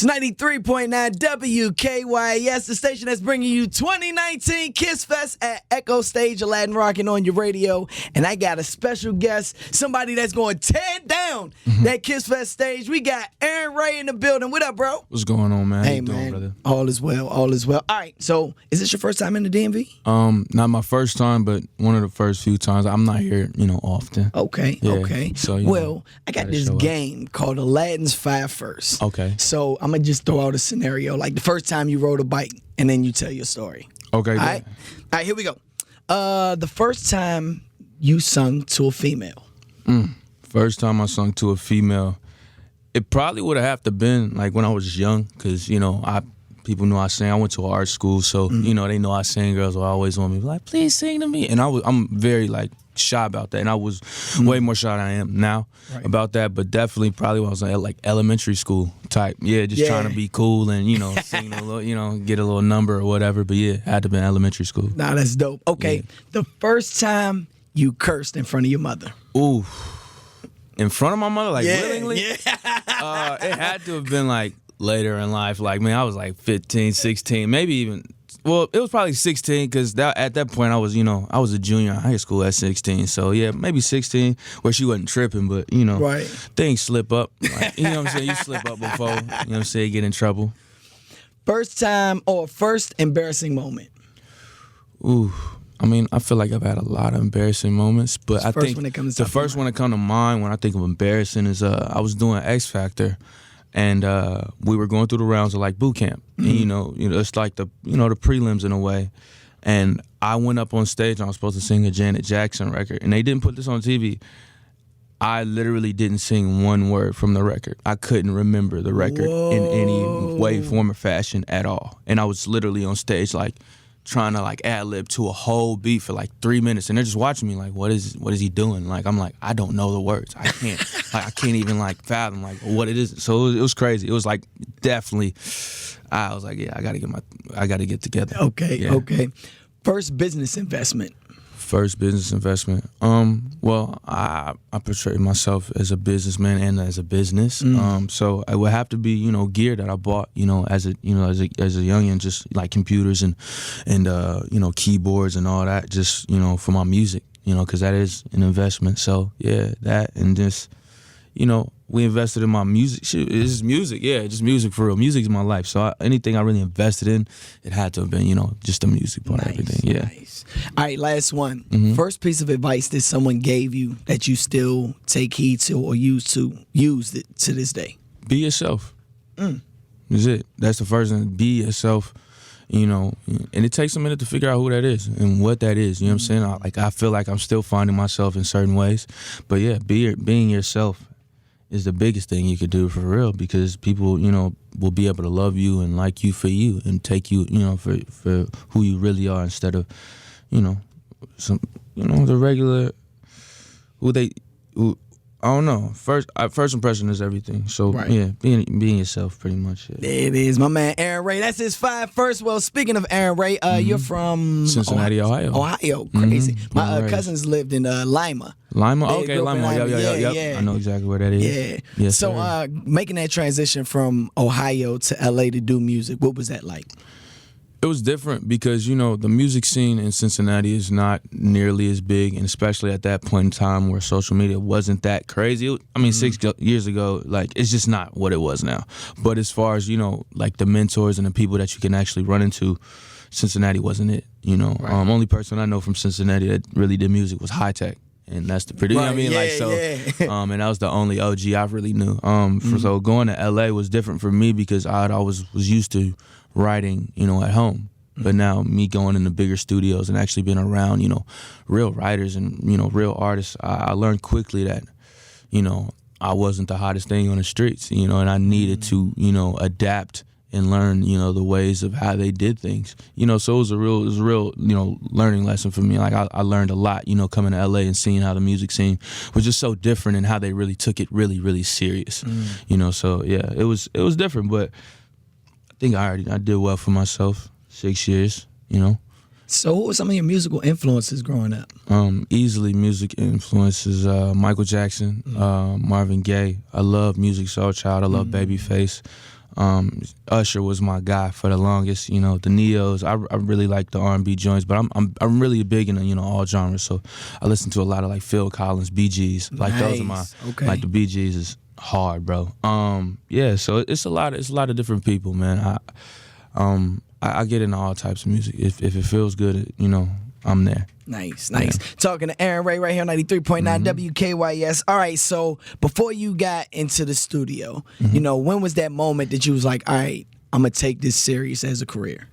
It's 93.9 WKYS, the station that's bringing you 2019 KYS Fest at Echo Stage, Aladdin rocking on your radio. And I got a special guest, somebody that's going to tear down that KYS Fest stage. We got Arin Ray in the building. What up, bro? What's going on, man? Hey, How you doing, man. brother? All is well. All is well. All right. So, is this your first time in the DMV? Not my first time, but one of the first few times. I'm not here, often. Okay. Yeah, Okay. so, well, I got gotta this show up. game called Aladdin's 5 First. Okay. So, I'm going to just throw out a scenario. Like the first time you rode a bike, and then you tell your story. Okay. All right. All right, here we go. The first time you sung to a female. First time I sung to a female, it probably would have to been like when I was young, because people knew I sang. I went to an art school, so they know I sing. Girls will always want me like, please sing to me, and I'm very like shy about that, and I was way more shy than I am now about that. But definitely, probably when I was in like elementary school type, just trying to be cool and sing a little, get a little number or whatever. But yeah, had to been elementary school. Nah, that's dope. Okay, Yeah. the first time you cursed in front of your mother. Ooh, in front of my mother, like willingly. Yeah. It had to have been like later in life. Like, man, I was like 15, 16, maybe even. Well, it was probably 16 because at that point I was a junior in high school at 16. So yeah, maybe 16 where she wasn't tripping, but Right. things slip up. Like, you know what I'm saying? You slip up before, what I'm saying, get in trouble. First time or first embarrassing moment. Ooh. I mean, I feel like I've had a lot of embarrassing moments, but I First think one that comes to the first one that come to mind when I think of embarrassing is I was doing X Factor, and we were going through the rounds of like boot camp, and it's like the the prelims in a way, and I went up on stage and I was supposed to sing a Janet Jackson record, and they didn't put this on TV. I literally didn't sing one word from the record. I couldn't remember the record in any way, form, or fashion at all, and I was literally on stage like trying to like ad lib to a whole beat for like 3 minutes, and they're just watching me like, what is he doing? Like, I'm like, I don't know the words. I can't like I can't even like fathom like what it is. So it was crazy. It was like definitely. I was like, yeah, I gotta get together. Okay. Yeah. Okay. First business investment. First business investment. Well, I portray myself as a businessman and as a business. So it would have to be, gear that I bought, as a youngin', just like computers and keyboards and all that, just for my music, because that is an investment. So yeah, that and just, we invested in my music. Shit, it's music, yeah, just music for real. Music is my life. So anything I really invested in, it had to have been, just the music part of everything. Yeah. Nice. All right, last one. First piece of advice that someone gave you that you still take heed to or use it to this day. Be yourself. That's it. That's the first thing. Be yourself. And it takes a minute to figure out who that is and what that is. You know what I'm saying? I feel like I'm still finding myself in certain ways. But yeah, being yourself is the biggest thing you could do for real, because people, will be able to love you and like you for you and take you, for who you really are instead of, the regular, I don't know. First impression is everything. So yeah, being yourself, pretty much. Yeah. There it is, my man Arin Ray. That's his 5 First. Well, speaking of Arin Ray, you're from Cincinnati, Ohio. Ohio, crazy. My cousins lived in Lima. Lima, They okay, grew up in Lima. Lima. Yeah. I know exactly where that is. Yeah. Yes, So sir. making that transition from Ohio to LA to do music, what was that like? It was different because, the music scene in Cincinnati is not nearly as big, and especially at that point in time where social media wasn't that crazy. 6 years ago, like, it's just not what it was now. But as far as, like the mentors and the people that you can actually run into, Cincinnati wasn't it, Only person I know from Cincinnati that really did music was High Tech. And that's the producer. Right. And that was the only OG I really knew. So going to LA was different for me because I always was used to writing, at home. But now me going into bigger studios and actually being around, real writers and, real artists, I learned quickly that, I wasn't the hottest thing on the streets, and I needed to, adapt and learn, the ways of how they did things. So it was a real, learning lesson for me. Like I learned a lot, coming to LA and seeing how the music scene was just so different and how they really took it really, really serious. So yeah, it was different, but I think I did well for myself. 6 years, So what were some of your musical influences growing up? Easily music influences, Michael Jackson, Marvin Gaye. I love Musiq Soulchild. I love Babyface. Usher was my guy for the longest. You know, the Neos. I really like the R&B joints, but I'm really big in all genres. So I listen to a lot of like Phil Collins, Bee Gees. Like those are my like the Bee Gees is hard, bro. Yeah. So it's a lot of different people, man. I get into all types of music. If it feels good, I'm there. Nice. Talking to Arin Ray right here on 93.9 WKYS. All right, so before you got into the studio, when was that moment that you was like, all right, I'm going to take this serious as a career?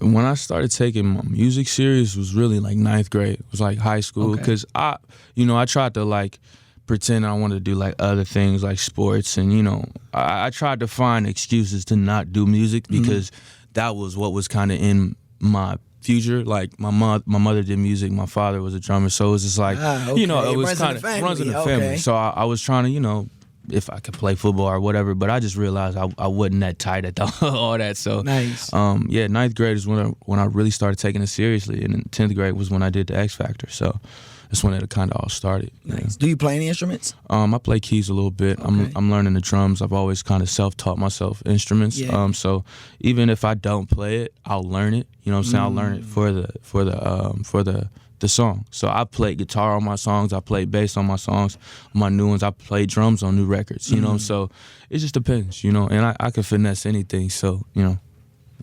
When I started taking my music serious was really like 9th grade. It was like high school because I tried to like pretend I wanted to do like other things like sports and, I tried to find excuses to not do music because that was what was kind of in my future. Like my mother did music, my father was a drummer, so it was just like it was kind of runs in the family. So I was trying to if I could play football or whatever, but I just realized I wasn't that tight at all that. So nice. 9th grade is when I really started taking it seriously, and then 10th grade was when I did the X Factor. So that's when it kind of all started. Nice. Yeah. Do you play any instruments? I play keys a little bit. I'm learning the drums. I've always kind of self-taught myself instruments. Yeah. So even if I don't play it, I'll learn it. You know what I'm saying? I'll learn it for the song. So I play guitar on my songs. I play bass on my songs. On my new ones, I play drums on new records. So it just depends. And I can finesse anything. So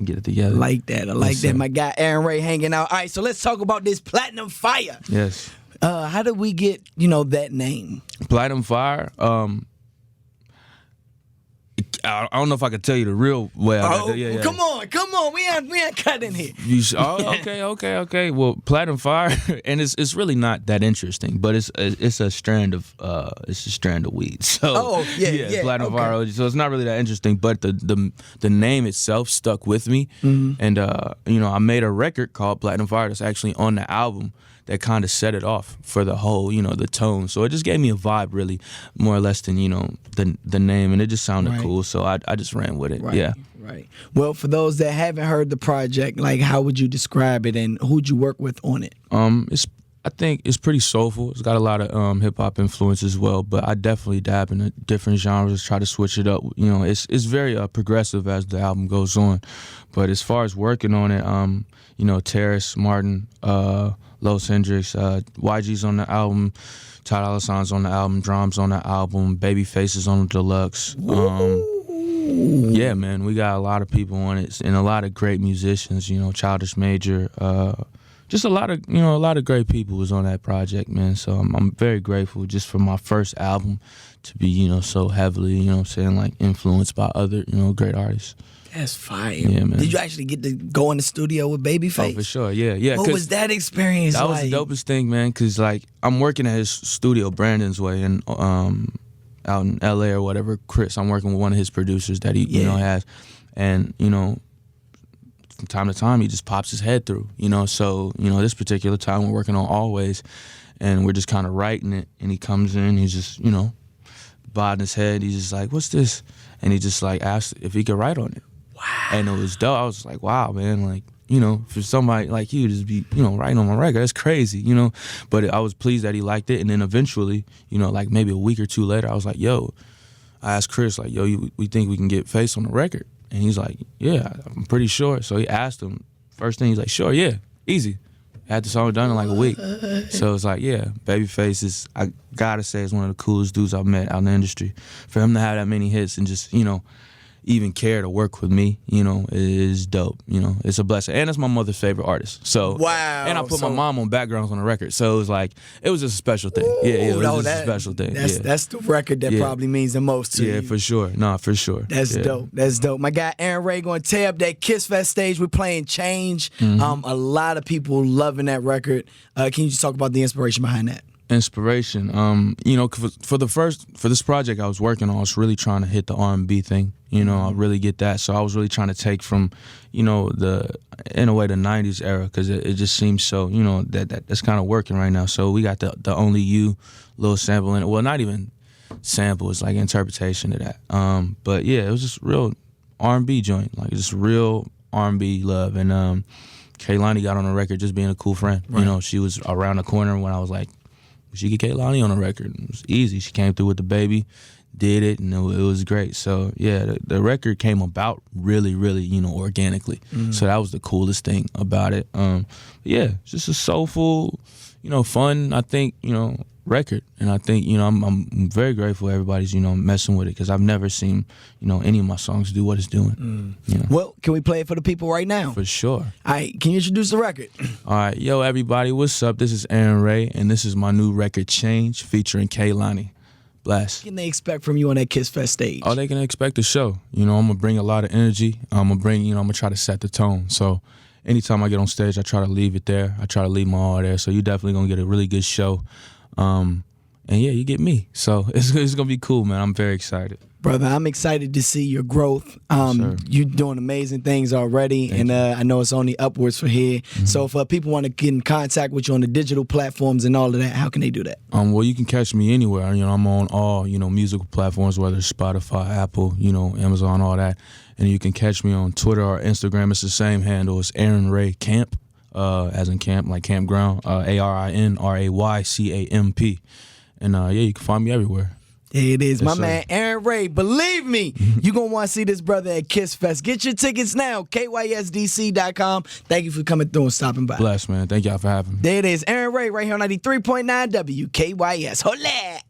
get it together. I like that. My guy Arin Ray hanging out. All right, so let's talk about this Platinum Fire. Yes. How did we get, that name? Platinum Fire. I don't know if I could tell you the real way. Yeah. Come on. We ain't cutting here. Okay. Well, Platinum Fire, and it's really not that interesting, but it's a strand of weed. So Platinum Fire. So it's not really that interesting, but the name itself stuck with me, and I made a record called Platinum Fire that's actually on the album that kind of set it off for the whole, the tone. So it just gave me a vibe, really, more or less than, the name, and it just sounded cool. So I just ran with it. Right. Yeah. Right. Well, for those that haven't heard the project, like, how would you describe it, and who'd you work with on it? I think it's pretty soulful. It's got a lot of hip hop influence as well, but I definitely dab in different genres, try to switch it up. It's very progressive as the album goes on. But as far as working on it, Terrace, Martin, Los Hendrix, YG's on the album, Ty Dolla $ign's on the album, Drum's on the album, Babyface is on the deluxe. Yeah, man, we got a lot of people on it and a lot of great musicians. Childish Major, just a lot of great people was on that project, man. So I'm very grateful just for my first album to be so heavily like influenced by other great artists. That's fire. Yeah, man. Did you actually get to go in the studio with Babyface? Oh, for sure, yeah. What was that experience like? That was the dopest thing, man, because, like, I'm working at his studio, Brandon's Way, and out in L.A. or whatever, Chris, I'm working with one of his producers that he, has, and, from time to time, he just pops his head through, so, this particular time we're working on Always, and we're just kind of writing it, and he comes in, he's just, bobbing his head, he's just like, what's this? And he just, like, asked if he could write on it. Wow. And it was dope. I was like, wow, man, like, for somebody like you to just be, writing on my record, that's crazy, But I was pleased that he liked it. And then eventually, like maybe a week or two later, I was like, yo, I asked Chris, like, yo, we think we can get Face on the record? And he's like, yeah, I'm pretty sure. So he asked him, first thing, he's like, sure, yeah, easy. Had the song done in like a week. So it's like, yeah, Babyface is, I gotta say, is one of the coolest dudes I've met out in the industry. For him to have that many hits and just, even care to work with me, is dope. It's a blessing. And it's my mother's favorite artist. So wow. And I put my mom on backgrounds on the record. So it was like, it was just a special thing. It was just a special thing. That's the record that probably means the most to you. Yeah, for sure. No, for sure. That's dope. That's dope. My guy Arin Ray going to tear up that KYS Fest stage. We're playing Change. A lot of people loving that record. Can you just talk about the inspiration behind that? Inspiration, for this project I was working on, I was really trying to hit the R&B thing. I really get that. So I was really trying to take from, in a way, the 90s era, because it just seems so, that's kind of working right now. So we got the Only You little sample in it. Well, not even sample, it's like interpretation of that. But yeah, it was just real R&B joint, like just real R&B love. And Kehlani got on the record just being a cool friend. Right. She was around the corner when I was like, she get Kehlani on the record. It was easy. She came through with the baby, did it, and it was great. So yeah, the record came about really, really, organically. So that was the coolest thing about it. Yeah, it's just a soulful, fun, I think, record. And I think, I'm very grateful everybody's, messing with it, because I've never seen, any of my songs do what it's doing. Well, can we play it for the people right now? For sure. All right, can you introduce the record? All right, yo, everybody, what's up? This is Arin Ray, and this is my new record, Change, featuring Kaylani. Blast. What can they expect from you on that KYS Fest stage? Oh, they can expect a show. I'm gonna bring a lot of energy. I'm gonna try to set the tone. So anytime I get on stage, I try to leave it there. I try to leave my all there. So you definitely gonna get a really good show. And yeah, you get me. So it's gonna be cool, man. I'm very excited. Brother, I'm excited to see your growth. You're doing amazing things already, Thank you. I know it's only upwards from here. So if people want to get in contact with you on the digital platforms and all of that, how can they do that? Well, you can catch me anywhere. I'm on all, musical platforms, whether it's Spotify, Apple, Amazon, all that. And you can catch me on Twitter or Instagram. It's the same handle. It's Arin Ray Camp, as in camp, like campground, ArinRayCamp. And yeah, you can find me everywhere. There it is, Yes, my sir. man Arin Ray. Believe me, you're going to want to see this brother at KYS Fest. Get your tickets now, KYSDC.com. Thank you for coming through and stopping by. Bless, man. Thank y'all for having me. There it is, Arin Ray right here on 93.9 WKYS. Hola!